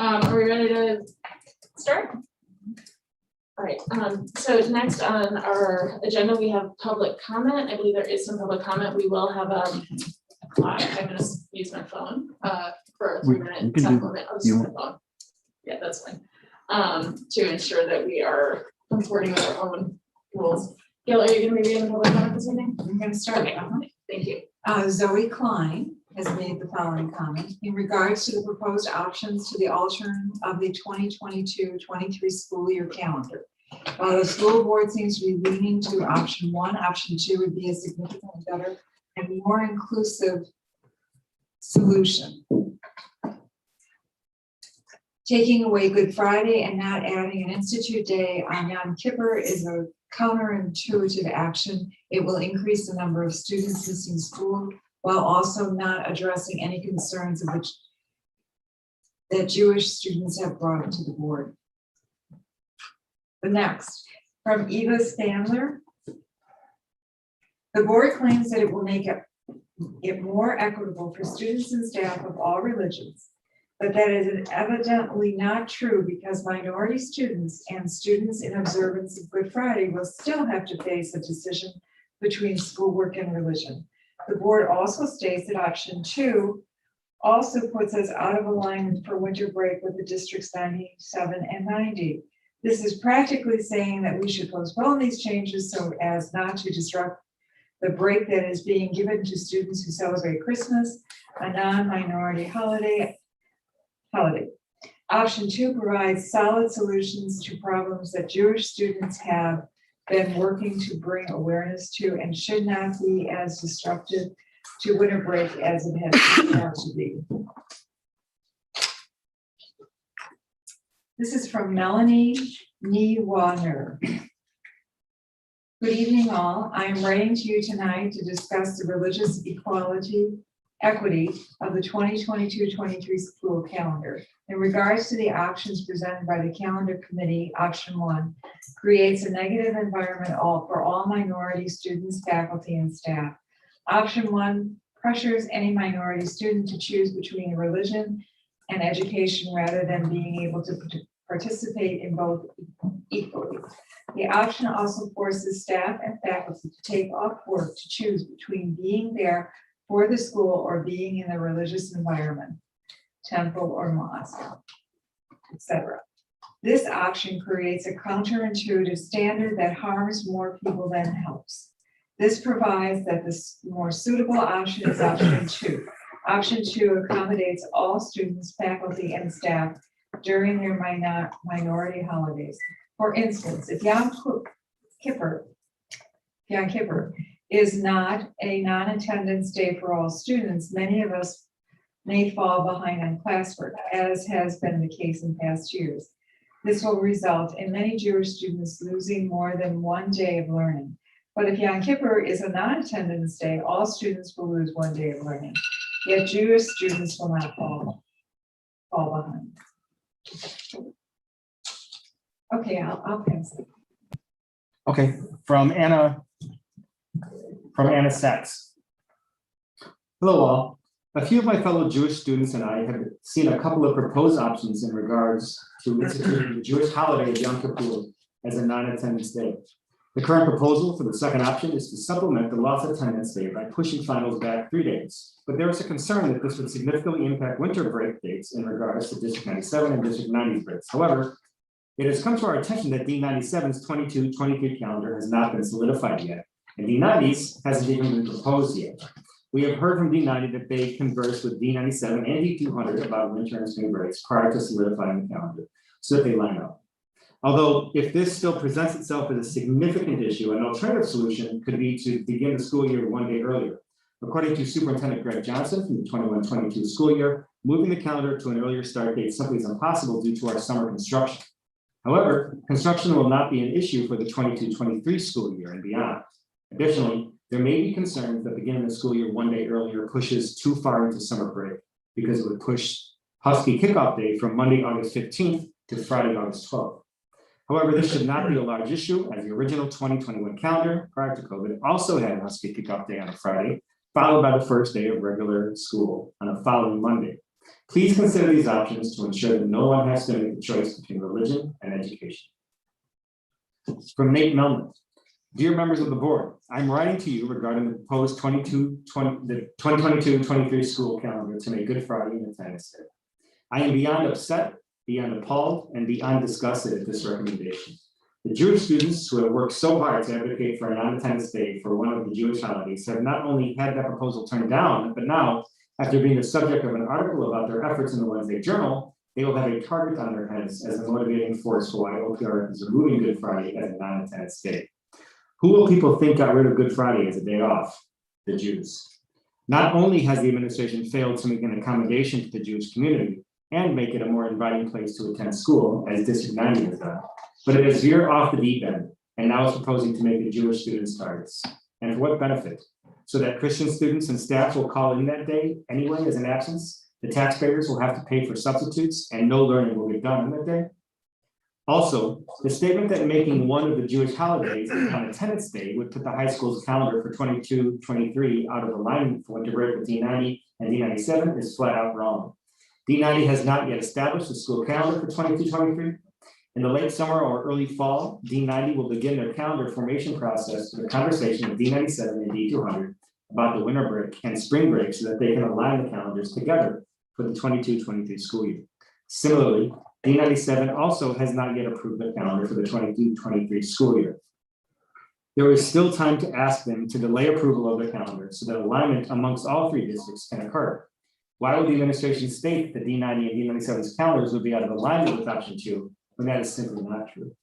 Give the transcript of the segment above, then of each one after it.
Are we ready to start? All right, so next on our agenda, we have public comment. I believe there is some public comment. We will have a clock. I'm gonna use my phone for a 3-minute time limit. I'll use my phone. Yeah, that's fine. To ensure that we are comporting with our own rules. Gail, are you gonna be in the public comment this evening? I'm going to start. Okay, thank you. Zoe Klein has made the following comment. In regards to the proposed options to the alteration of the 2022-23 school year calendar. While the school board seems to be leaning to option 1, option 2 would be a significantly better and more inclusive solution. Taking away Good Friday and not adding an Institute Day on Yom Kippur is a counterintuitive action. It will increase the number of students missing school while also not addressing any concerns of which that Jewish students have brought to the board. The next, from Eva Standler. The board claims that it will make it more equitable for students and staff of all religions, but that is evidently not true because minority students and students in observance of Good Friday will still have to face a decision between schoolwork and religion. The board also states that option 2 also puts us out of alignment for winter break with the district's 97 and 90. This is practically saying that we should postpone these changes so as not to disrupt the break that is being given to students who celebrate Christmas, a non-minority holiday. Option 2 provides solid solutions to problems that Jewish students have been working to bring awareness to and should not be as disruptive to winter break as it has turned out to be. This is from Melanie Niewaner. Good evening all. I am writing to you tonight to discuss the religious equity of the 2022-23 school calendar. In regards to the options presented by the calendar committee, option 1 creates a negative environment for all minority students, faculty, and staff. Option 1 pressures any minority student to choose between religion and education rather than being able to participate in both equally. The option also forces staff and faculty to take off work to choose between being there for the school or being in the religious environment, temple or mosque, etc. This option creates a counterintuitive standard that harms more people than helps. This provides that the more suitable option is option 2. Option 2 accommodates all students, faculty, and staff during their minority holidays. For instance, if Yom Kippur is not a non-attendance day for all students, many of us may fall behind on classwork, as has been the case in past years. This will result in many Jewish students losing more than one day of learning. But if Yom Kippur is a non-attendance day, all students will lose one day of learning. Yet Jewish students will not fall behind. Okay, I'll pass it. Okay, from Anna Sachs. Hello all. A few of my fellow Jewish students and I have seen a couple of proposed options in regards to instituting the Jewish holiday of Yom Kippur as a non-attendance day. The current proposal for the second option is to supplement the lost attendance day by pushing finals back 3 days. But there is a concern that this would significantly impact winter break dates in regards to District 97 and District 90 breaks. However, it has come to our attention that D97's 22-23 calendar has not been solidified yet, and D90's hasn't even been proposed yet. We have heard from D90 that they conversed with D97 and D200 about winter and spring breaks prior to solidifying the calendar, so that they line up. Although, if this still presents itself as a significant issue, an alternative solution could be to begin the school year 1 day earlier. According to Superintendent Greg Johnson from the 21-22 school year, moving the calendar to an earlier start date simply is impossible due to our summer construction. However, construction will not be an issue for the 22-23 school year and beyond. Additionally, there may be concerns that beginning the school year 1 day earlier pushes too far into summer break because it would push Husky kickoff day from Monday, August 15th to Friday, August 12th. However, this should not be a large issue as the original 2021 calendar prior to COVID also had Husky kickoff day on a Friday, followed by the first day of regular school on a following Monday. Please consider these options to ensure that no one has to make the choice between religion and education. From Nate Melman. Dear members of the board, I'm writing to you regarding the proposed 2022-23 school calendar to make Good Friday and Independence Day. I am beyond upset, beyond appalled, and beyond disgusted at this recommendation. The Jewish students who have worked so hard to advocate for a non-attendance day for one of the Jewish holidays have not only had that proposal turned down, but now, after being the subject of an article about their efforts in the Wednesday Journal, they will have a target on their heads as a motivating force for why OPR is removing Good Friday as a non-attendance day. Who will people think got rid of Good Friday as a day off? The Jews. Not only has the administration failed to make an accommodation to the Jewish community and make it a more inviting place to attend school, as District 90 has done, but it has veered off the deep end and now is proposing to make the Jewish students targets. And for what benefit? So that Christian students and staff will call in that day anyway as an absence? The taxpayers will have to pay for substitutes and no learning will get done on that day? Also, the statement that making one of the Jewish holidays on attendance day would put the high school's calendar for 22-23 out of alignment for winter break with D90 and D97 is flat out wrong. D90 has not yet established a school calendar for 22-23. In the late summer or early fall, D90 will begin their calendar formation process with a conversation with D97 and D200 about the winter break and spring break so that they can align the calendars together for the 22-23 school year. Similarly, D97 also has not yet approved the calendar for the 22-23 school year. There is still time to ask them to delay approval of the calendar so that alignment amongst all three districts can occur. Why would the administration state that D90 and D97's calendars would be out of alignment with option 2 when that is simply not true?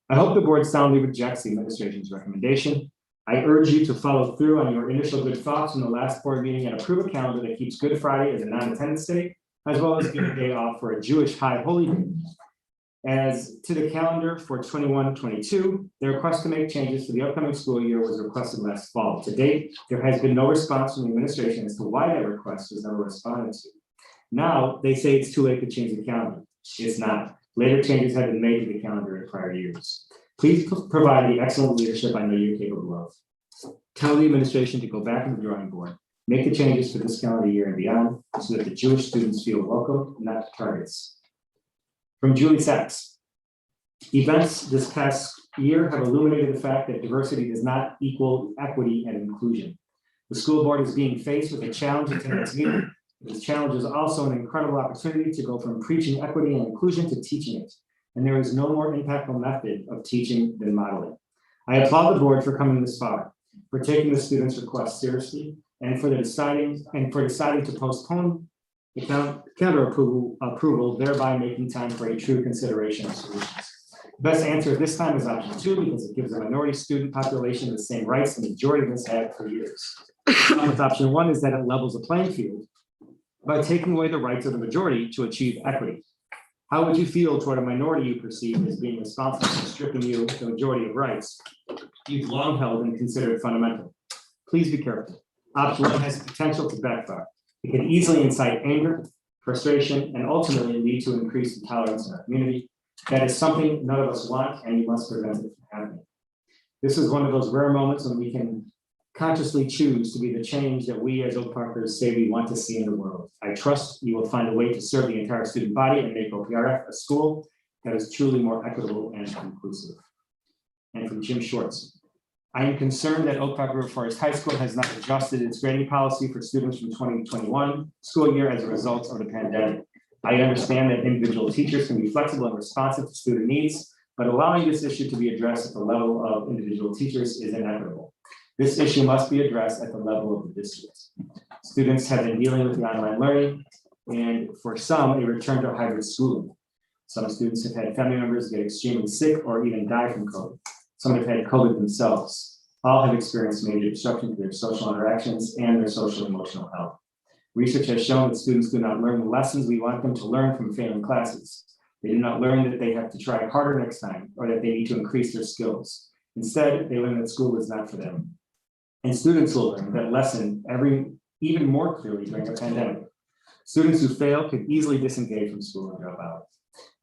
I hope the board soundly rejects the administration's recommendation. I urge you to follow through on your initial good thoughts in the last board meeting and approve a calendar that keeps Good Friday as a non-attendance day, as well as give a day off for a Jewish high holy day. As to the calendar for 21-22, the request to make changes to the upcoming school year was requested last fall. To date, there has been no response from the administration as to why that request was never responded to. Now, they say it's too late to change the calendar. It's not. Later changes have been made to the calendar in prior years. Please provide the excellent leadership I know you're capable of. Tell the administration to go back to the drawing board. Make the changes for this calendar year and beyond so that the Jewish students feel welcome, not targets. From Julie Sachs. Events this past year have illuminated the fact that diversity does not equal equity and inclusion. The school board is being faced with a challenge at tonight's meeting. This challenge is also an incredible opportunity to go from preaching equity and inclusion to teaching it. And there is no more impactful method of teaching than modeling. I applaud the board for coming this far, for taking the students' request seriously, and for deciding to postpone the calendar approval, thereby making time for a true consideration of solutions. The best answer at this time is option 2 because it gives the minority student population the same rights the majority of us had for years. With option 1 is that it levels the playing field by taking away the rights of the majority to achieve equity. How would you feel toward a minority you perceive as being responsible for stripping you the majority of rights you've long held and considered fundamental? Please be careful. Option 1 has the potential to backfire. It can easily incite anger, frustration, and ultimately lead to increased intolerance in our community. That is something none of us want, and you must prevent it from happening. This is one of those rare moments when we can consciously choose to be the change that we as Oak Parkers say we want to see in the world. I trust you will find a way to serve the entire student body and make OPRF a school that is truly more equitable and inclusive. And from Jim Schwartz. I am concerned that Oak Park River Forest High School has not adjusted its grading policy for students from 2021 school year as a result of the pandemic. I understand that individual teachers can be flexible and responsive to student needs, but allowing this issue to be addressed at the level of individual teachers is inequitable. This issue must be addressed at the level of the district. Students have been dealing with the online learning, and for some, a return to hybrid schooling. Some students have had family members get extremely sick or even die from COVID. Some have had COVID themselves. All have experienced major disruption to their social interactions and their social and emotional health. Research has shown that students do not learn the lessons we want them to learn from failing classes. They do not learn that they have to try harder next time or that they need to increase their skills. Instead, they learn that school is not for them. And students will learn that lesson even more clearly during the pandemic. Students who fail could easily disengage from school and drop out.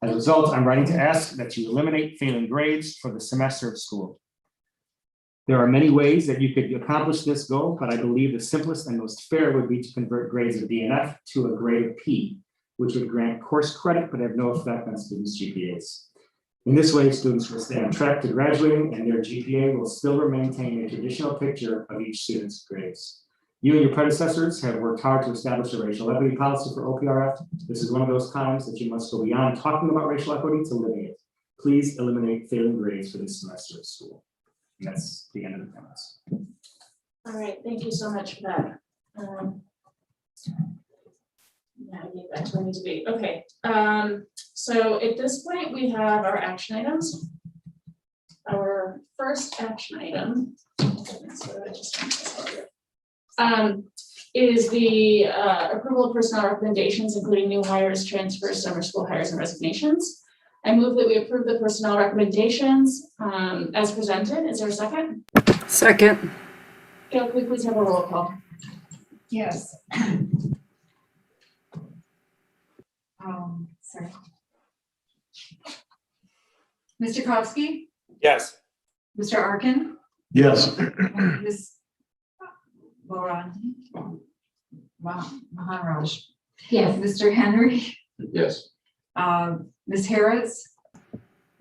As a result, I'm writing to ask that you eliminate failing grades for the semester of school. There are many ways that you could accomplish this goal, but I believe the simplest and most fair would be to convert grades of D and F to a grade of P, which would grant course credit but have no effect on students' GPAs. In this way, students will stay on track to graduating and their GPA will still maintain a traditional picture of each student's grades. You and your predecessors have worked hard to establish a racial equity policy for OPRF. This is one of those times that you must go beyond talking about racial equity to living it. Please eliminate failing grades for this semester of school. And that's the end of the comments. All right, thank you so much for that. Yeah, I gave that to me to be, okay. So at this point, we have our action items. Our first action item is the approval of personnel recommendations, including new hires, transfers, summer school hires, and resignations. I move that we approve the personnel recommendations as presented. Is there a second? Second. Gail, could we please have a roll call? Yes. Sorry. Mr. Kowski, Yes. Mr. Arkin, Yes. and Ms. Moran. Wow, Maharaj. Yes. Mr. Henry, Yes. Ms. Harris,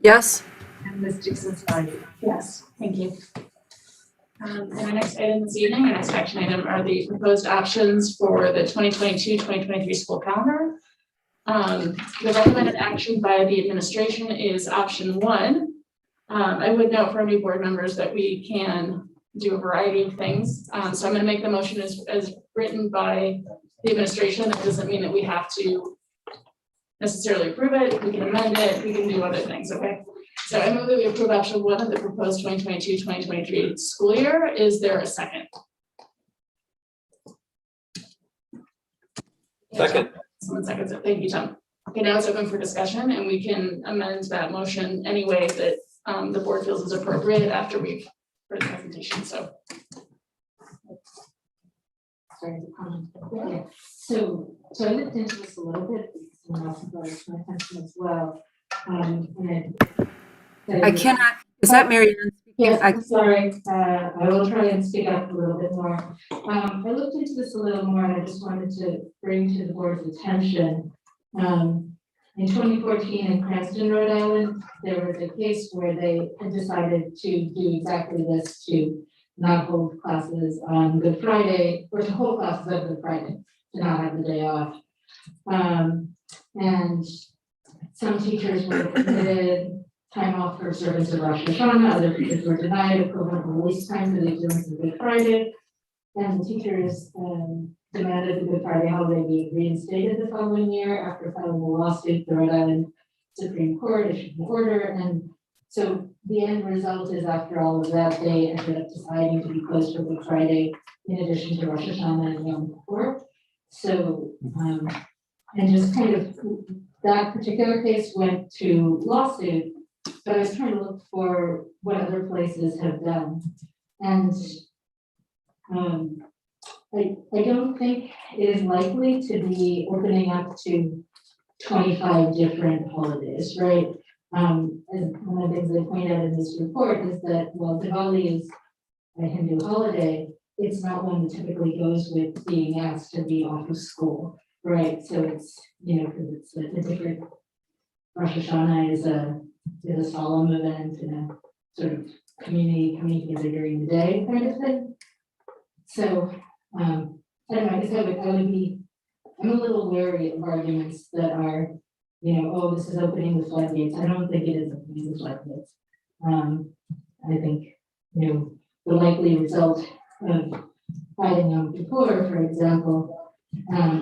Yes. and Ms. Dixon-Sparks. Yes, thank you. And our next item this evening, our next action item are the proposed options for the 2022-2023 school calendar. The recommended action by the administration is option 1. I would note for any board members that we can do a variety of things. So I'm going to make the motion as written by the administration. That doesn't mean that we have to necessarily approve it. We can amend it. We can do other things. Okay. So I move that we approve option 1 of the proposed 2022-2023 school year. Is there a second? Second. Someone seconds it. Thank you, Tom. Okay, now it's open for discussion and we can amend that motion any way that the board feels is appropriate after we've heard the presentation. So. Sorry to comment. Yeah. So I looked into this a little bit because someone else brought it to my attention as well. I cannot, is that Mary Ann? Yes, I- I'm sorry. I will try and speak up a little bit more. I looked into this a little more and I just wanted to bring to the board's attention. In 2014 in Cranston, Rhode Island, there was a case where they had decided to do exactly this, to not hold classes on Good Friday, or to hold classes on Good Friday, to not have the day off. And some teachers were permitted time off for observance of Rosh Hashanah, other teachers were denied equivalent release time for the observance of Good Friday. And the teachers demanded the Good Friday holiday be reinstated the following year after filing a lawsuit. The Rhode Island Supreme Court issued an order. And so the end result is, after all of that, they ended up deciding to be closed for Good Friday in addition to Rosh Hashanah and Yom Kippur. So, and just kind of that particular case went to lawsuit, but I was trying to look for what other places have done. And I don't think it is likely to be opening up to 25 different holidays, right? And one of the things they point out in this report is that while Diwali is a Hindu holiday, it's not one that typically goes with being asked to be off of school, right? So it's, you know, because it's a different, Rosh Hashanah is a solemn event and a sort of community coming together during the day kind of thing. So I don't know, I guess I'm a little wary of arguments that are, you know, oh, this is opening the floodgates. I don't think it is opening the floodgates. I think, you know, the likely result of fighting Yom Kippur, for example,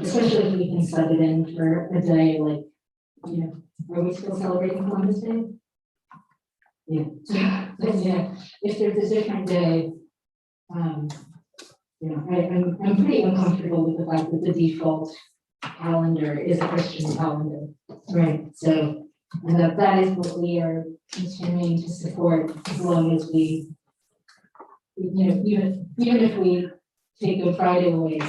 especially if we can sub it in for a day, like, you know, are we still celebrating Columbus Day? Yeah, so, yeah, if there's a different day, you know, I'm pretty uncomfortable with the fact that the default calendar is a Christian calendar, right? So, and that is what we are continuing to support as long as we, you know, even if we take Good Friday away,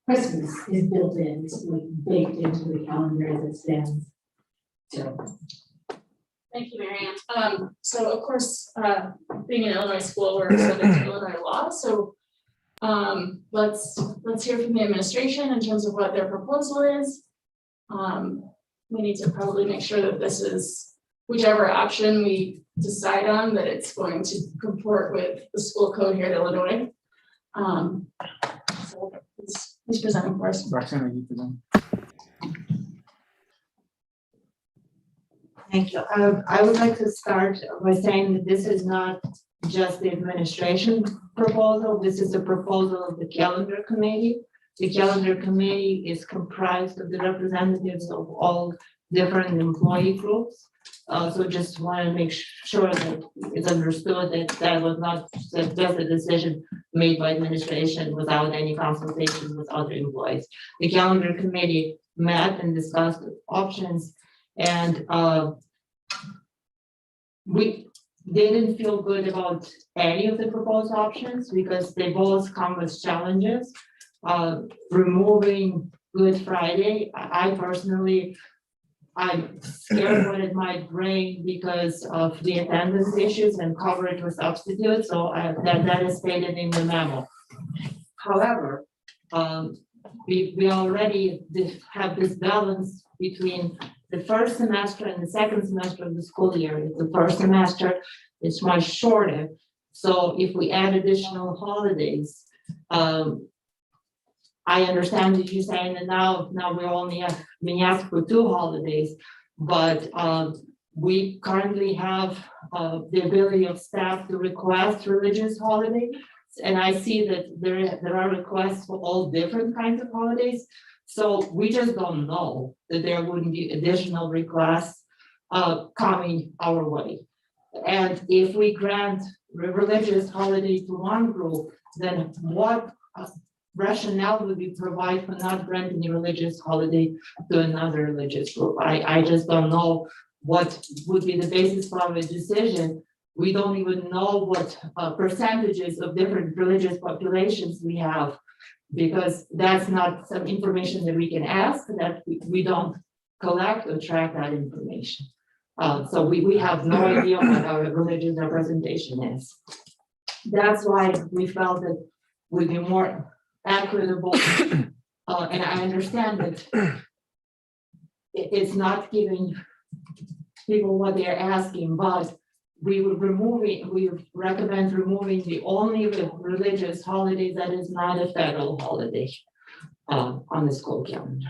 Christmas is built in, it's like baked into the calendar as it stands. So, Thank you, Mary Ann. So of course, being an Illinois school, we're subject to Illinois law, so let's hear from the administration in terms of what their proposal is. We need to probably make sure that this is, whichever option we decide on, that it's going to comport with the school code here in Illinois. So who's presenting for us? Roxanne, are you presenting? Thank you. I would like to start by saying that this is not just the administration proposal. This is a proposal of the calendar committee. The calendar committee is comprised of the representatives of all different employee groups. So just want to make sure that it's understood that that was not just a decision made by administration without any consultation with other employees. The calendar committee met and discussed options, and we didn't feel good about any of the proposed options because they both come with challenges. Removing Good Friday, I personally, I'm scared what it might bring because of the attendance issues and coverage with substitutes, so that is stated in the memo. However, we already have this balance between the first semester and the second semester of the school year. The first semester is much shorter, so if we add additional holidays, I understand that you're saying that now we only have being asked for 2 holidays, but we currently have the ability of staff to request religious holidays. And I see that there are requests for all different kinds of holidays. So we just don't know that there wouldn't be additional requests coming our way. And if we grant religious holiday to one group, then what rationale would we provide for not granting a religious holiday to another religious group? I just don't know what would be the basis for our decision. We don't even know what percentages of different religious populations we have, because that's not some information that we can ask, that we don't collect or track that information. So we have no idea what our religious representation is. That's why we felt that we'd be more equitable, and I understand that it's not giving people what they're asking, but we recommend removing the only religious holiday that is not a federal holiday on the school calendar.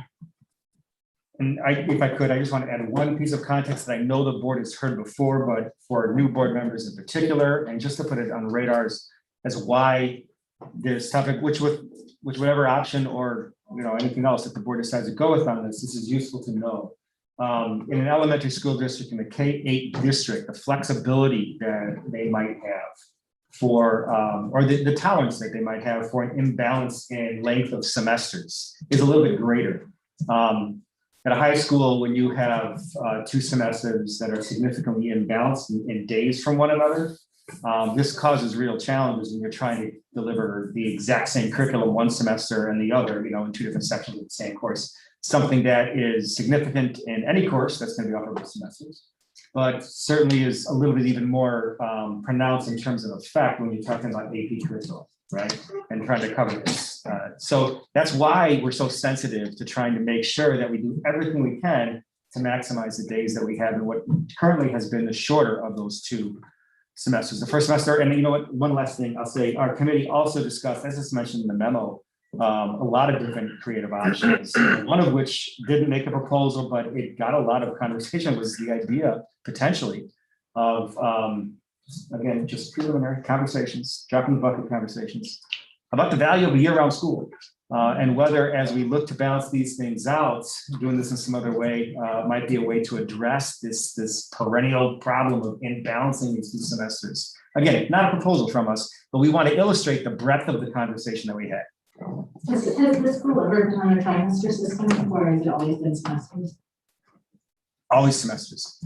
And if I could, I just want to add one piece of context that I know the board has heard before, but for new board members in particular, and just to put it on radars as why this topic, which whatever option or anything else that the board decides to go with on this is useful to know. In an elementary school district, in the K-8 district, the flexibility that they might have for, or the tolerance that they might have for an imbalance in length of semesters is a little bit greater. At a high school, when you have 2 semesters that are significantly imbalanced in days from one another, this causes real challenges when you're trying to deliver the exact same curriculum one semester and the other, in 2 different sections of the same course. Something that is significant in any course that's going to be offered with semesters, but certainly is a little bit even more pronounced in terms of effect when you're talking about AP curriculum, right? And trying to cover this. So that's why we're so sensitive to trying to make sure that we do everything we can to maximize the days that we have and what currently has been the shorter of those 2 semesters. The first semester, and you know what, one last thing I'll say, our committee also discussed, as is mentioned in the memo, a lot of different creative options, one of which didn't make a proposal, but it got a lot of conversation, was the idea potentially of, again, just preliminary conversations, dropping the bucket conversations about the value of a year-round school. And whether, as we look to balance these things out, doing this in some other way might be a way to address this perennial problem of imbalancing these 2 semesters. Again, not a proposal from us, but we want to illustrate the breadth of the conversation that we had. Has the school ever done a trimester system, or has it always been semesters? Always semesters.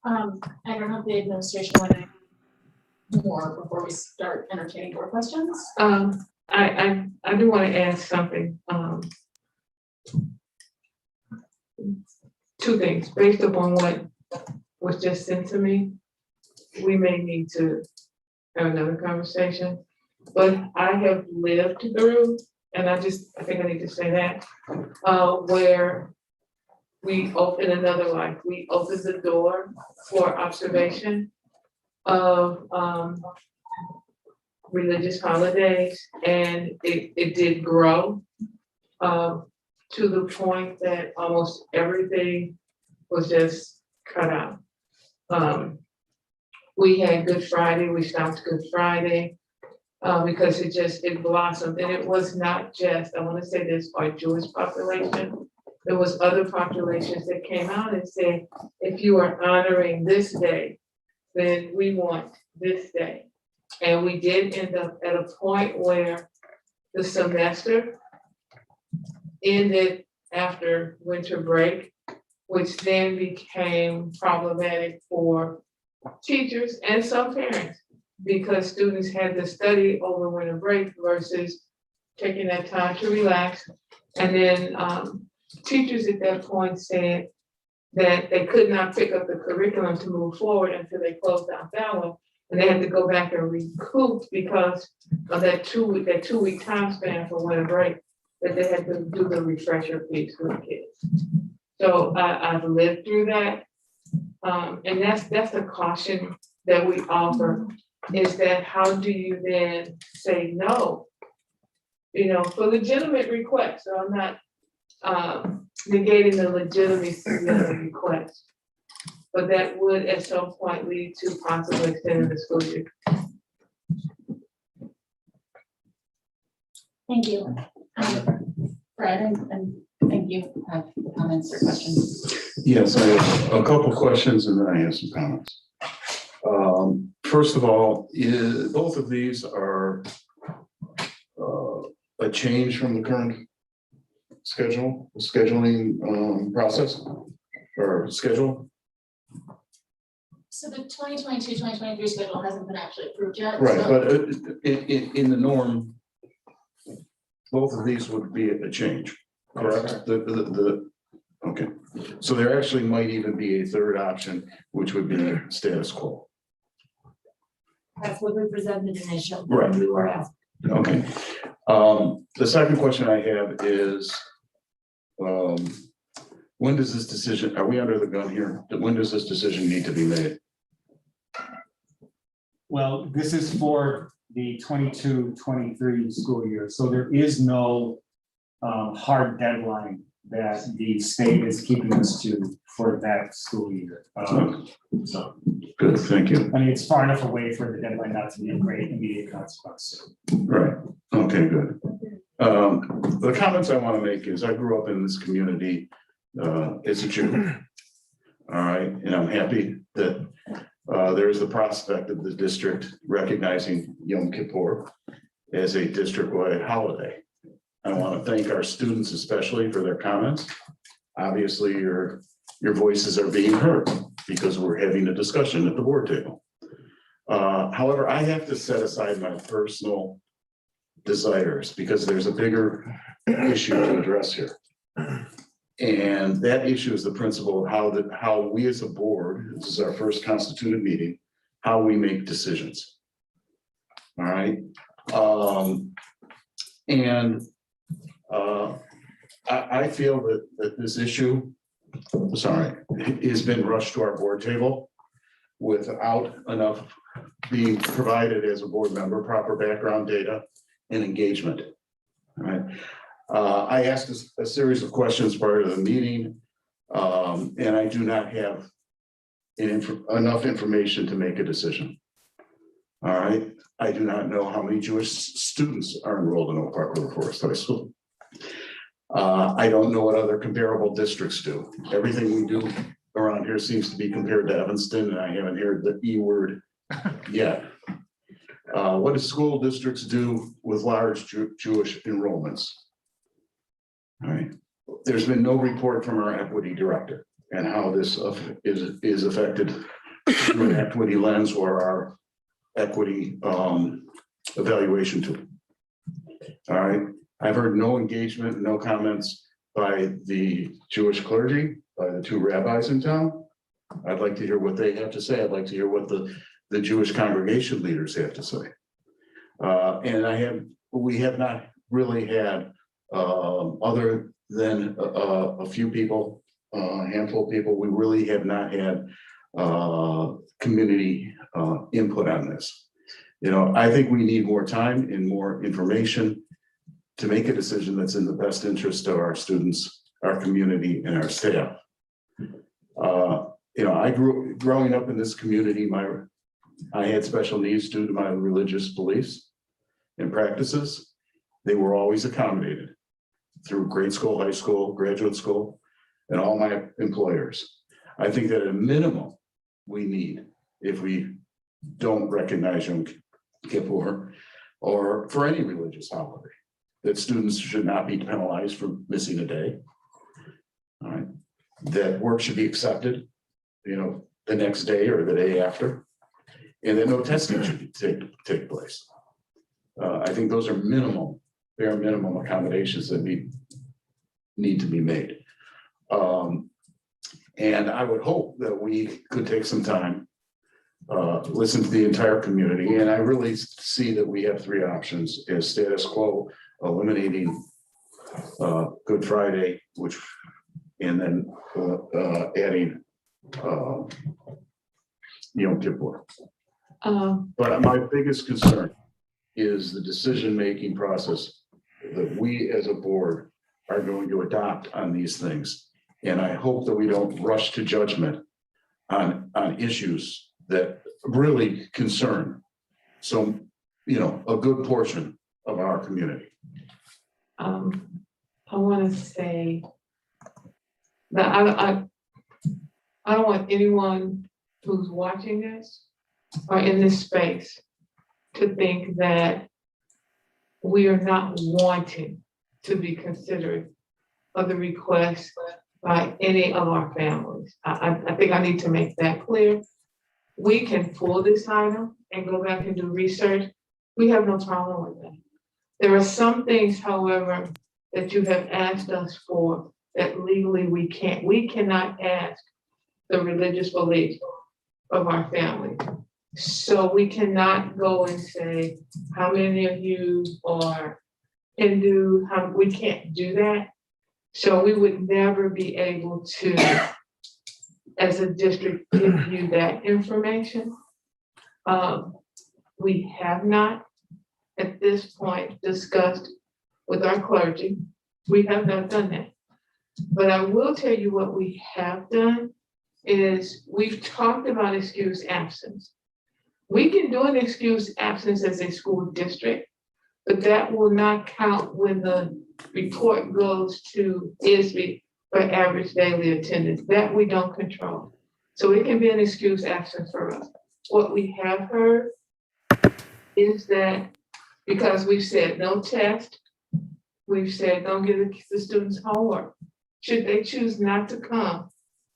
I don't know if the administration wanted more before we start entertaining more questions. I do want to ask something. two things, based upon what was just sent to me. We may need to have another conversation, but I have lived through, and I think I need to say that, where we open another life, we opened the door for observation of, religious holidays, and it did grow, to the point that almost everything was just cut out. We had Good Friday, we stopped Good Friday, because it blossomed, and it was not just, I wanna say this, our Jewish population. There was other populations that came out and said, if you are honoring this day, then we want this day. And we did end up at a point where the semester ended after winter break, which then became problematic for teachers and some parents, because students had to study over winter break versus taking that time to relax. And then teachers at that point said that they could not pick up the curriculum to move forward until they closed out that one. And they had to go back and recoup because of that 2 week time span for winter break, that they had to do the refresher piece for the kids. So I've lived through that. And that's the caution that we offer, is that how do you then say no? For legitimate requests. So I'm not negating the legitimacy of the request, but that would at some point lead to possibly extending the school year. Thank you. Fred, and thank you, have comments or questions? Yes, I have a couple questions and then I have some comments. First of all, both of these are a change from the current scheduling process or schedule. So the 2022-2023 schedule hasn't been actually approved yet. Right, so- but in the norm, both of these would be a change, correct? Okay, so there actually might even be a third option, which would be status quo. That's what we presented initially. Right. We were asked. Okay. The second question I have is, when does this decision, are we under the gun here? When does this decision need to be made? Well, this is for the 22-23 school year, so there is no hard deadline that the state is keeping us to for that school year. So, Good, thank you. I mean, it's far enough away for the deadline not to be a great immediate consequence. Right, okay, good. The comments I want to make is I grew up in this community as a Jew. All right, and I'm happy that there's the prospect of the district recognizing Yom Kippur as a district-wide holiday. I want to thank our students especially for their comments. Obviously, your voices are being heard because we're having a discussion at the board table. However, I have to set aside my personal desires because there's a bigger issue to address here. And that issue is the principle of how we as a board, this is our first constituted meeting, how we make decisions. All right. I feel that this issue, has been rushed to our board table without enough being provided as a board member, proper background data and engagement. All right. I asked a series of questions prior to the meeting, and I do not have enough information to make a decision. All right. I do not know how many Jewish students are enrolled in Oak Park River Forest High School. I don't know what other comparable districts do. Everything we do around here seems to be compared to Evanston, and I haven't heard the E word yet. What do school districts do with large Jewish enrollments? All right. There's been no report from our equity director and how this is affected through an equity lens or our equity evaluation tool. All right. I've heard no engagement, no comments by the Jewish clergy by the two rabbis in town. I'd like to hear what they have to say. I'd like to hear what the Jewish congregation leaders have to say. And we have not really had, other than a few people, a handful of people, we really have not had community input on this. You know, I think we need more time and more information to make a decision that's in the best interest of our students, our community, and our staff. You know, growing up in this community, I had special needs due to my religious beliefs and practices. They were always accommodated through grade school, high school, graduate school, and all my employers. I think that at a minimum, we need, if we don't recognize Yom Kippur or for any religious holiday, that students should not be penalized for missing a day. All right, that work should be accepted, you know, the next day or the day after, and that no testing should take place. I think those are bare minimum accommodations that need to be made. And I would hope that we could take some time, listen to the entire community, and I really see that we have three options: as status quo, eliminating Good Friday, and then adding Yom Kippur. But my biggest concern is the decision-making process that we as a board are going to adopt on these things. And I hope that we don't rush to judgment on issues that really concern a good portion of our community. I want to say that I don't want anyone who's watching this or in this space to think that we are not wanting to be considerate of the request by any of our families. I think I need to make that clear. We can pull this item and go back and do research. We have no problem with that. There are some things, however, that you have asked us for that legally we can't. We cannot ask the religious beliefs of our family. So we cannot go and say, how many of you are Hindu? We can't do that. So we would never be able to, as a district, give you that information. We have not, at this point, discussed with our clergy. We have not done that. But I will tell you what we have done is we've talked about excused absence. We can do an excused absence as a school district, but that will not count when the report goes to ISB for average daily attendance. That we don't control. So it can be an excused absence for us. What we have heard is that because we've said no test, we've said don't give the students homework. Should they choose not to come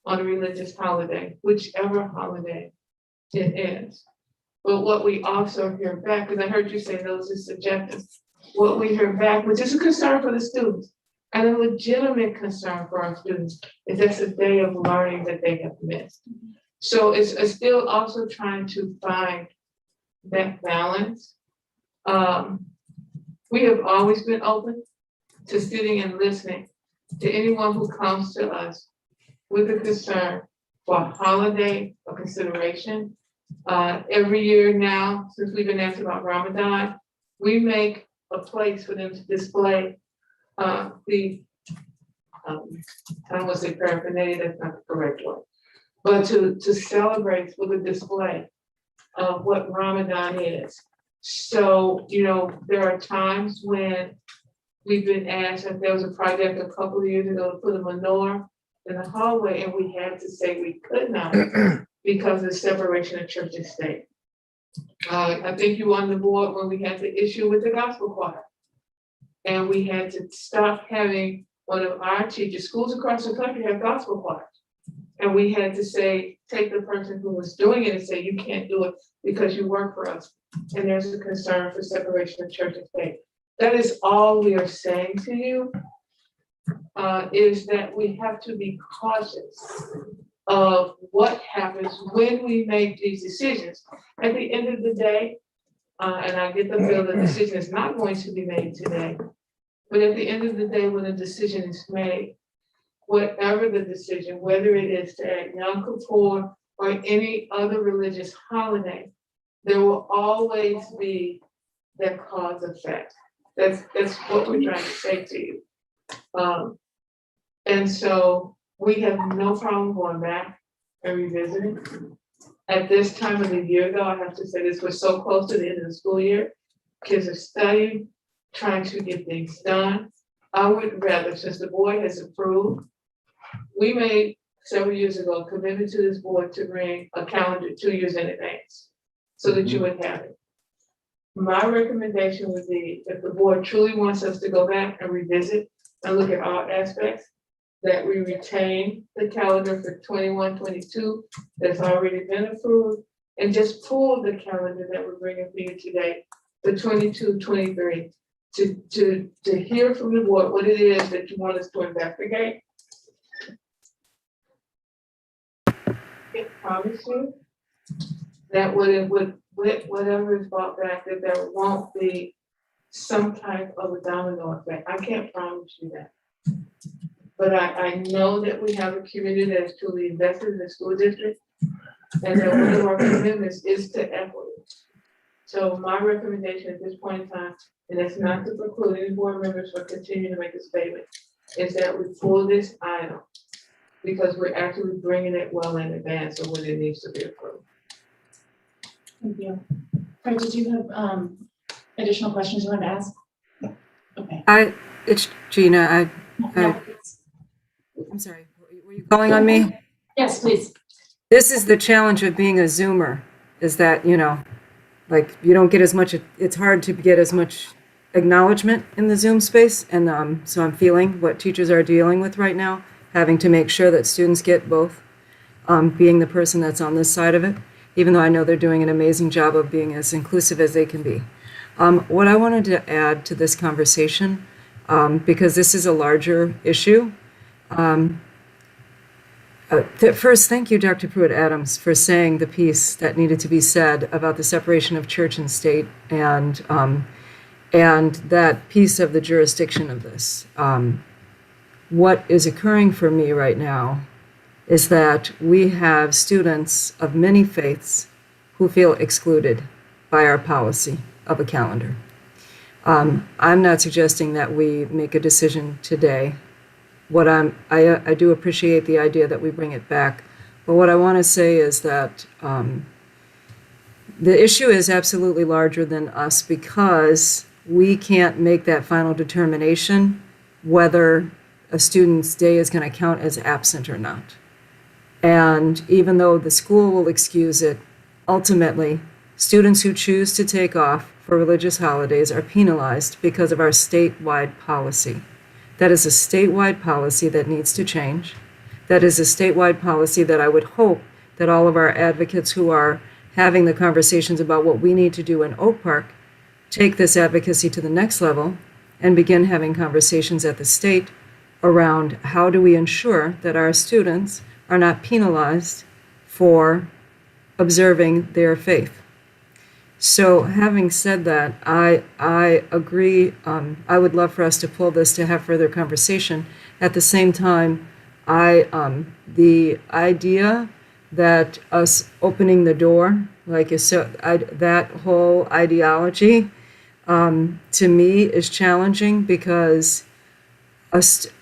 on a religious holiday, whichever holiday it is. But what we also hear back, because I heard you say those are subjective, what we hear back, which is a concern for the students, and a legitimate concern for our students, is that's a day of learning that they have missed. So it's still also trying to find that balance. We have always been open to sitting and listening to anyone who comes to us with a concern for a holiday or consideration. Every year now, since we've been asked about Ramadan, we make a place for them to display I don't want to say paraphernalia, that's not the correct word, but to celebrate with a display of what Ramadan is. So, there are times when we've been asked, if there was a project a couple of years ago to put a menorah in the hallway, and we had to say we could not because of the separation of church and state. I think you were on the board when we had the issue with the gospel choir. And we had to stop having one of our teachers, schools across the country have gospel choirs. And we had to say, take the person who was doing it and say, you can't do it because you work for us. And there's a concern for separation of church and state. That is all we are saying to you. is that we have to be cautious of what happens when we make these decisions. At the end of the day, and I get the feel the decision is not going to be made today, but at the end of the day, when a decision is made, whatever the decision, whether it is to add Yom Kippur or any other religious holiday, there will always be that cause effect. That's what we're trying to say to you. And so we have no problem going back and revisiting. At this time of the year, though, I have to say this, we're so close to the end of the school year. Kids are studying, trying to get things done. I would rather, since the board has approved, we made several years ago a commitment to this board to bring a calendar 2 years in advance so that you would have it. My recommendation would be if the board truly wants us to go back and revisit and look at all aspects, that we retain the calendar for 21-22 that's already been approved, and just pull the calendar that we're bringing for you today for 22-23 to hear from the board what it is that you want us to investigate. I promise you that whatever is brought back, that there won't be some type of a domino effect. I can't promise you that. But I know that we have a community that is truly invested in the school district, and that one of our commitments is to equity. So my recommendation at this point in time, and it's not to preclude any board members from continuing to make a statement, is that we pull this item because we're actually bringing it well in advance of when it needs to be approved. Thank you. Fred, did you have additional questions you wanted to ask? Okay. It's Gina. I'm sorry, were you calling on me? Yes, please. This is the challenge of being a Zoomer, is that, like you don't get as much, it's hard to get as much acknowledgement in the Zoom space. And so I'm feeling what teachers are dealing with right now, having to make sure that students get both, being the person that's on this side of it, even though I know they're doing an amazing job of being as inclusive as they can be. What I wanted to add to this conversation, because this is a larger issue, first, thank you, Dr. Pruitt-Adams, for saying the piece that needed to be said about the separation of church and state and that piece of the jurisdiction of this. What is occurring for me right now is that we have students of many faiths who feel excluded by our policy of a calendar. I'm not suggesting that we make a decision today. I do appreciate the idea that we bring it back, but what I want to say is that the issue is absolutely larger than us because we can't make that final determination whether a student's day is going to count as absent or not. And even though the school will excuse it, ultimately, students who choose to take off for religious holidays are penalized because of our statewide policy. That is a statewide policy that needs to change. That is a statewide policy that I would hope that all of our advocates who are having the conversations about what we need to do in Oak Park take this advocacy to the next level and begin having conversations at the state around how do we ensure that our students are not penalized for observing their faith. So having said that, I agree. I would love for us to pull this to have further conversation. At the same time, the idea that us opening the door, that whole ideology, to me is challenging because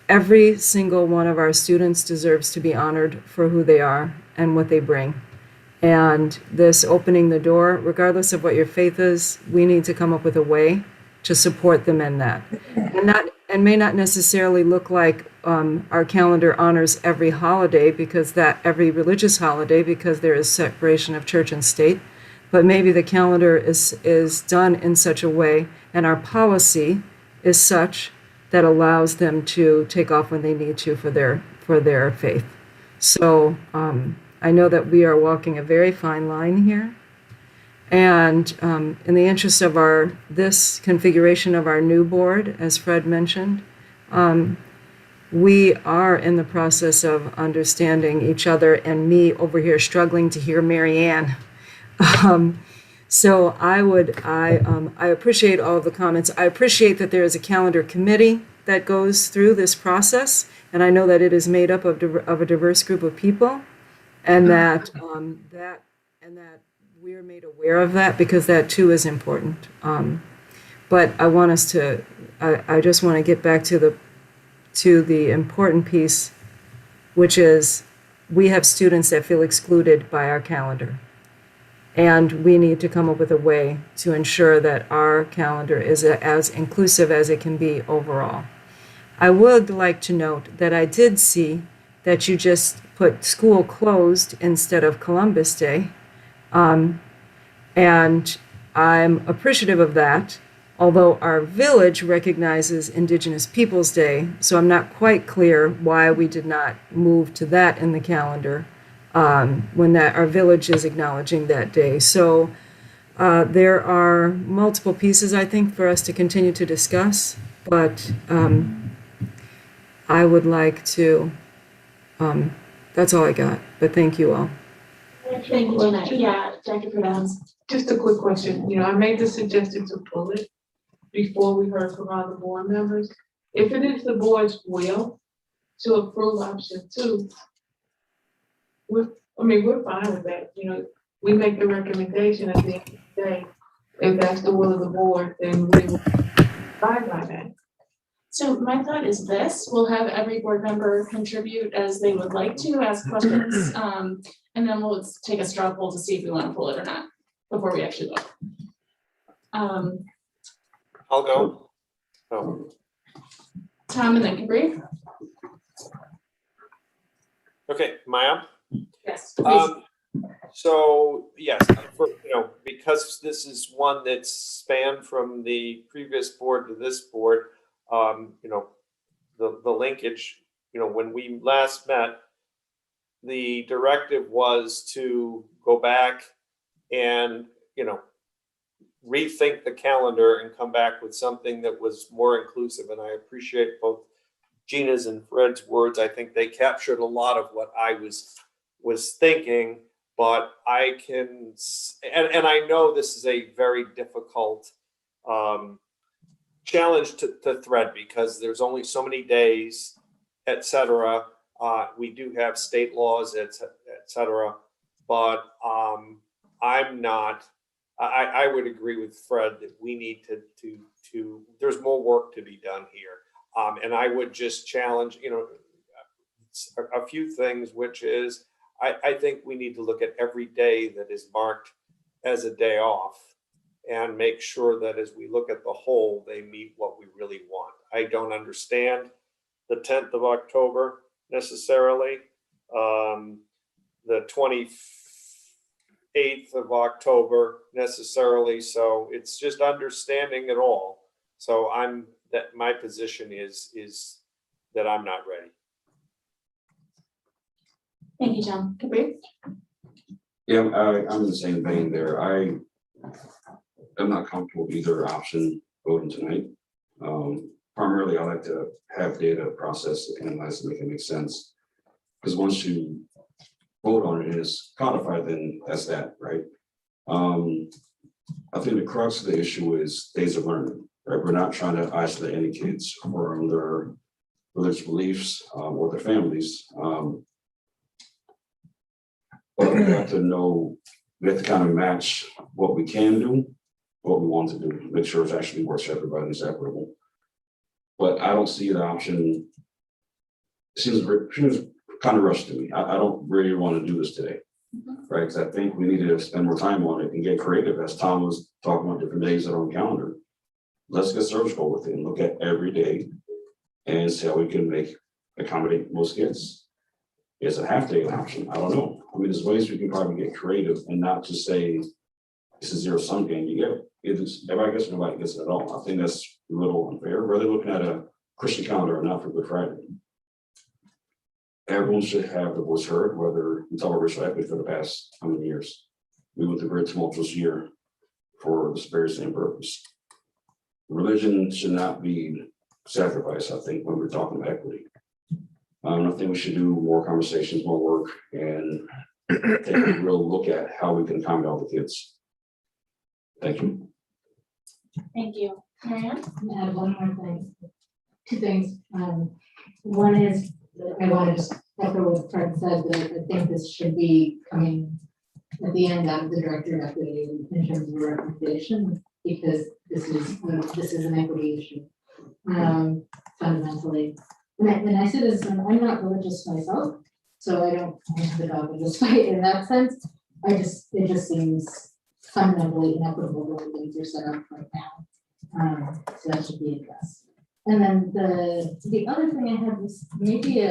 every single one of our students deserves to be honored for who they are and what they bring. And this opening the door, regardless of what your faith is, we need to come up with a way to support them in that. And may not necessarily look like our calendar honors every holiday every religious holiday, because there is separation of church and state, but maybe the calendar is done in such a way and our policy is such that allows them to take off when they need to for their faith. So I know that we are walking a very fine line here. And in the interest of this configuration of our new board, as Fred mentioned, we are in the process of understanding each other, and me over here struggling to hear Mary Ann. So I appreciate all of the comments. I appreciate that there is a calendar committee that goes through this process, and I know that it is made up of a diverse group of people, and that we are made aware of that, because that too is important. But I just want to get back to the important piece, which is we have students that feel excluded by our calendar. And we need to come up with a way to ensure that our calendar is as inclusive as it can be overall. I would like to note that I did see that you just put school closed instead of Columbus Day. And I'm appreciative of that, although our village recognizes Indigenous Peoples' Day, so I'm not quite clear why we did not move to that in the calendar when our village is acknowledging that day. So there are multiple pieces, I think, for us to continue to discuss, but I would like to, that's all I got, but thank you all. Thank you, Jeanette. Yeah, Dr. Prudence. Just a quick question, I made the suggestion to pull it before we heard from other board members. If it is the board's will to approve option 2, we're fine with that, we make the recommendation at the end of the day. If that's the will of the board, then we will abide by that. So my thought is this, we'll have every board member contribute as they would like to, ask questions, and then we'll take a straw poll to see if we want to pull it or not before we actually vote. I'll go. Oh. Tom and then Capri? Okay, Maya? Yes, please. So yes, because this is one that's spanned from the previous board to this board, the linkage, when we last met, the directive was to go back and, rethink the calendar and come back with something that was more inclusive. And I appreciate both Gina's and Fred's words. I think they captured a lot of what I was thinking, but I can, and I know this is a very difficult challenge to thread, because there's only so many days, et cetera. We do have state laws, et cetera, but I would agree with Fred that we need to there's more work to be done here. And I would just challenge, a few things, which is, I think we need to look at every day that is marked as a day off and make sure that as we look at the whole, they meet what we really want. I don't understand the 10th of October necessarily, the 28th of October necessarily. So it's just understanding it all. So my position is that I'm not ready. Thank you, Tom. Capri? Yeah, I'm in the same vein there. I'm not comfortable with either option voting tonight. Primarily, I like to have data processed, analyzed, and make it make sense. Because once you vote on it and it's codified, then that's that, right? I think the crux of the issue is days of learning, right? We're not trying to isolate any kids from their religious beliefs or their families. But we have to know, we have to kind of match what we can do, what we want to do, make sure it actually works for everybody and is equitable. But I don't see the option. It seems kind of rushed to me. I don't really want to do this today, right? Because I think we need to spend more time on it and get creative, as Tom was talking about different days that are on the calendar. Let's get surgical with it and look at every day and see how we can accommodate most kids. Is a half day option? I don't know. I mean, there's ways we can probably get creative and not just say it's a zero sum game. You get it. Everybody gets it, nobody gets it at all. I think that's a little unfair. We're really looking at a Christian calendar and not for Good Friday. Everyone should have the voice heard, whether we talk about racial equity for the past how many years. We went through a very tumultuous year for this very same purpose. Religion should not be sacrificed, I think, when we're talking about equity. I think we should do more conversations, more work, and take a real look at how we can accommodate all the kids. Thank you. Thank you. Marianne? I have one more thing, two things. One is, I want to just echo what Fred said, that I think this should be coming at the end of the director of equity in terms of a recommendation, because this is an equity issue, fundamentally. And I say this, and I'm not religious myself, so I don't have the dog in this fight in that sense. It just seems fundamentally inequitable the way things are set up right now. So that should be addressed. And then the other thing I had was maybe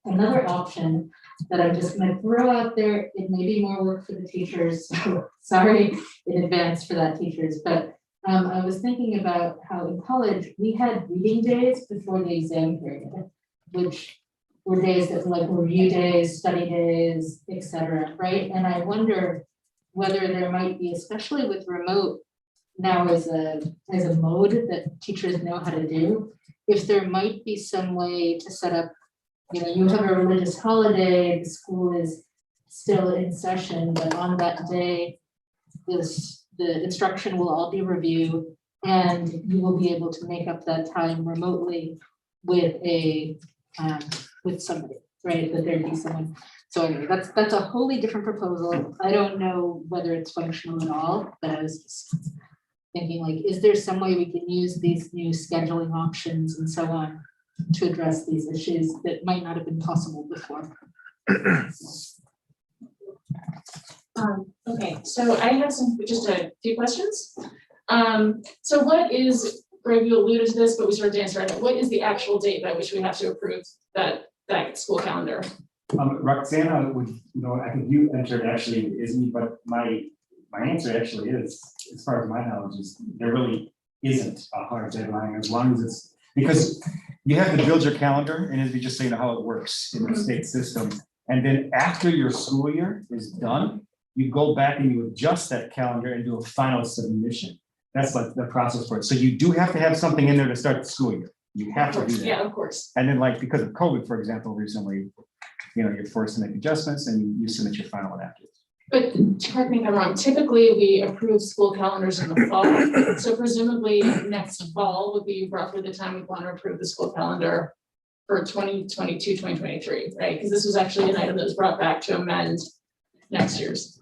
another option that I'm just gonna throw out there. It may be more work for the teachers, so sorry in advance for that, teachers, but I was thinking about how in college we had reading days before the exam period, which were days that were like review days, study days, etc. Right? And I wonder whether there might be, especially with remote now as a mode that teachers know how to do, if there might be some way to set up, you have a religious holiday, the school is still in session, but on that day, the instruction will all be reviewed, and you will be able to make up that time remotely with with somebody, right? That there'd be someone. So anyway, that's a wholly different proposal. I don't know whether it's functional at all, but I was just thinking, like, is there some way we can use these new scheduling options and so on to address these issues that might not have been possible before? Okay, so I have just a few questions. So what is, Greg, you alluded to this, but we sort of danced around it. What is the actual date by which we have to approve that school calendar? Roxana would, I think you entered actually, isn't, but my answer actually is, as far as my knowledge is, there really isn't a hard deadline, as long as it's, because you have to build your calendar, and as we just say, how it works in the state system. And then after your school year is done, you go back and you adjust that calendar and do a final submission. That's like the process for it. So you do have to have something in there to start the school year. You have to do that. Yeah, of course. And then, like, because of COVID, for example, recently, you're forced to make adjustments and you submit your final one afterwards. But correct me if I'm wrong, typically we approve school calendars in the fall. So presumably next fall would be roughly the time we want to approve the school calendar for 2022, 2023, right? Because this was actually an item that was brought back to amend next year's.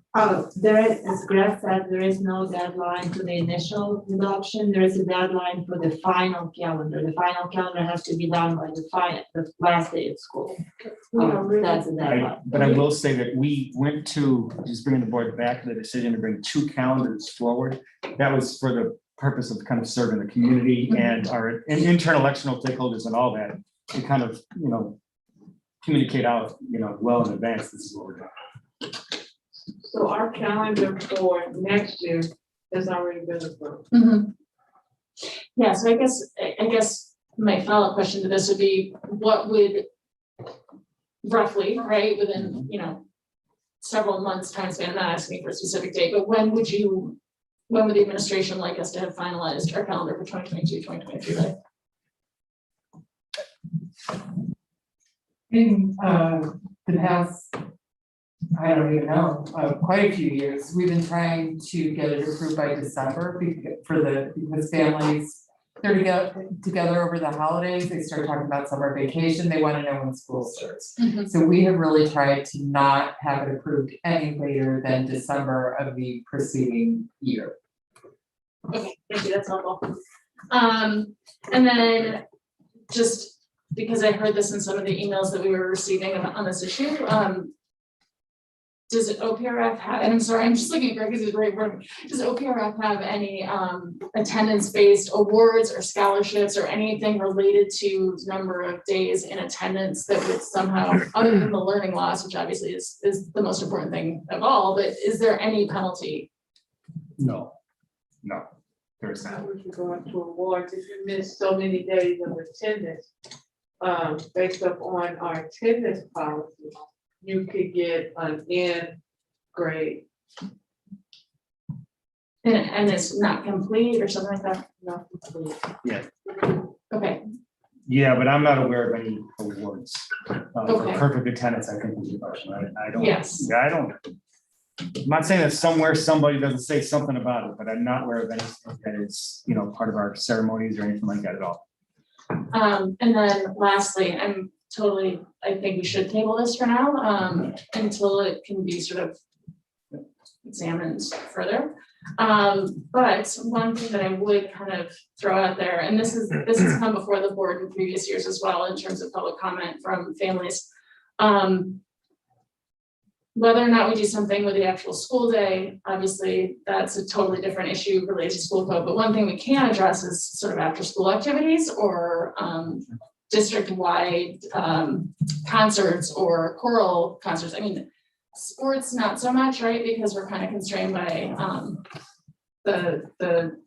There is, as Greg said, there is no deadline to the initial adoption. There is a deadline for the final calendar. The final calendar has to be done by the last day of school. That's a deadline. But I will say that we went to, just bringing the board back to the decision to bring 2 calendars forward. That was for the purpose of kind of serving the community and our internal external stakeholders and all that, to kind of, communicate out, well in advance, this is what we're doing. So our calendar for next year has already been approved. Yeah, so I guess my follow-up question to this would be, what would roughly, right, within, several months time span, I'm not asking for a specific date, but when would the administration like us to have finalized our calendar for 2022, 2023, right? In the past, I don't even know, quite a few years, we've been trying to get it approved by December because families, they're together over the holidays, they start talking about summer vacation, they want to know when school starts. So we have really tried to not have it approved any later than December of the preceding year. Okay, thank you, that's helpful. And then just because I heard this in some of the emails that we were receiving on this issue, does OPRF have, and I'm sorry, I'm just looking at Greg because he's right word. Does OPRF have any attendance-based awards or scholarships or anything related to number of days in attendance that would somehow, other than the learning loss, which obviously is the most important thing of all, but is there any penalty? No, there's not. We can go into awards if you miss so many days of attendance. Based upon our attendance policy, you could get an N grade. And it's not complete or something like that? Not complete. Yeah. Okay. Yeah, but I'm not aware of any awards. For Okay. perfect attendance, I think is the question. I don't. Yes. Yeah, I don't. I'm not saying that somewhere somebody doesn't say something about it, but I'm not aware of anything that is, part of our ceremonies or anything like that at all. And then lastly, I think we should table this for now, until it can be sort of examined further. But one thing that I would kind of throw out there, and this has come before the board in previous years as well, in terms of public comment from families. Whether or not we do something with the actual school day, obviously, that's a totally different issue related to school code. But one thing we can address is sort of after-school activities or district-wide concerts or choral concerts. I mean, sports, not so much, right? Because we're kind of constrained by the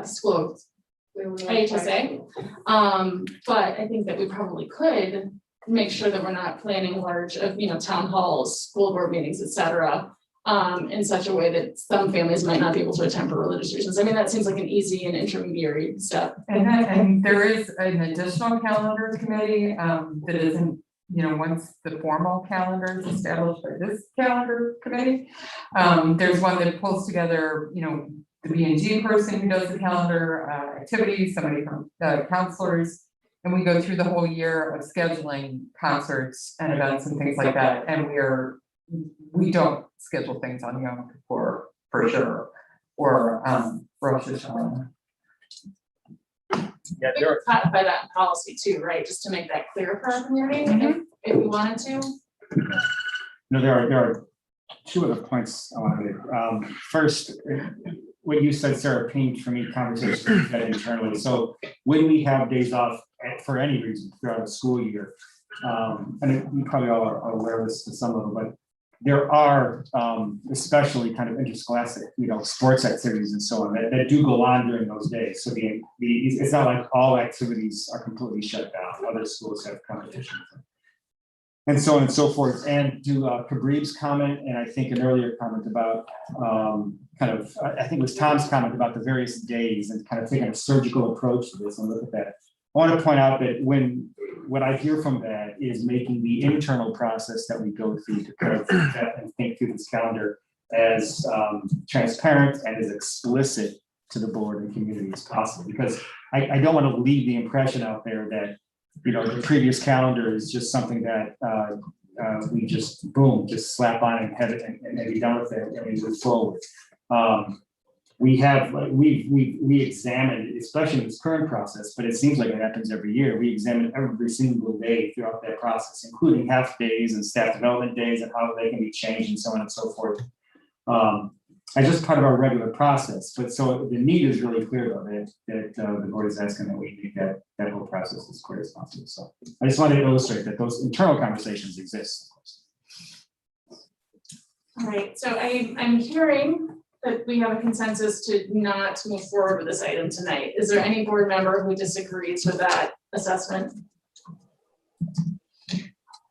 school IHSA. But I think that we probably could make sure that we're not planning large town halls, school board meetings, et cetera, in such a way that some families might not be able to attend for religious reasons. I mean, that seems like an easy and intermediary step. And there is an additional calendar committee, that isn't, once the formal calendar is established by this calendar committee. There's one that pulls together, the B&G person who does the calendar, activities, somebody from counselors. And we go through the whole year of scheduling concerts and events and things like that, and we don't schedule things on Yom Kippur for sure, or Rosh Hashanah. Yeah, We could codify that in policy too, right? Just to make that clear for our community, if we wanted to. No, there are two other points I want to make. First, what you said, Sarah, pinged for me conversations that internally. So when we have days off for any reason throughout the school year, and you probably all are aware of this to some level, but there are especially kind of interscholastic, sports activities and so on that do go on during those days. So it's not like all activities are completely shut down. Other schools have competitions. And so on and so forth. And to Kabrib's comment, and I think an earlier comment about I think it was Tom's comment about the various days and kind of taking a surgical approach to this and look at that. I want to point out that what I hear from that is making the internal process that we go through to kind of and think through this calendar as transparent and as explicit to the board and community as possible. Because I don't want to leave the impression out there that the previous calendar is just something that we just slap on and have it and be done with it and we move forward. We examined, especially in this current process, but it seems like it happens every year. We examine every single day throughout that process, including half days and staff development days and how they can be changed and so on and so forth. As just part of our regular process. But so the need is really clear though that the board is asking that we make that whole process as clear as possible. So I just wanted to illustrate that those internal conversations exist, of course. All right, so I'm hearing that we have a consensus to not move forward with this item tonight. Is there any board member who disagrees with that assessment?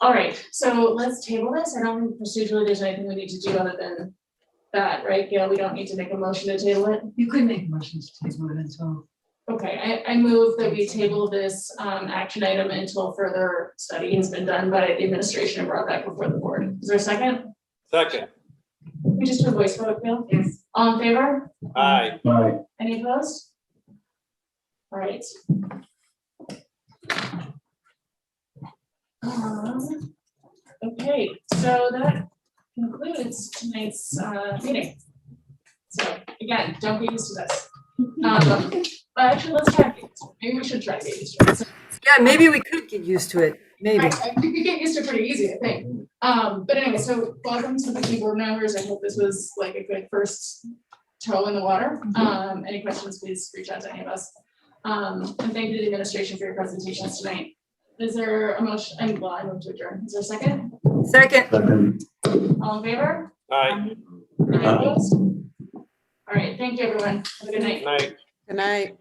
All right, so let's table this. I don't think procedurally there's anything we need to do other than that, right, Gail? We don't need to make a motion to table it? You could make a motion to table it as well. Okay, I move that we table this action item until further study has been done by the administration and brought back before the board. Is there a second? Second. We just do a voice vote, Gail? Yes. All in favor? Aye. Any opposed? All right. Okay, so that concludes tonight's meeting. So again, don't get used to this. But actually, let's try to get used to it. Maybe we should try to get used to it. So, Yeah, maybe we could get used to it, maybe. I think we get used to it pretty easy, I think. But anyway, so welcome to the key board members. I hope this was like a good first toe in the water. Any questions, please reach out to any of us. And thank you to the administration for your presentations tonight. Is there a motion? I move to adjourn. Is there a second? Second. All in favor? Aye. Any opposed? All right, thank you, everyone. Have a good night. Night. Good night.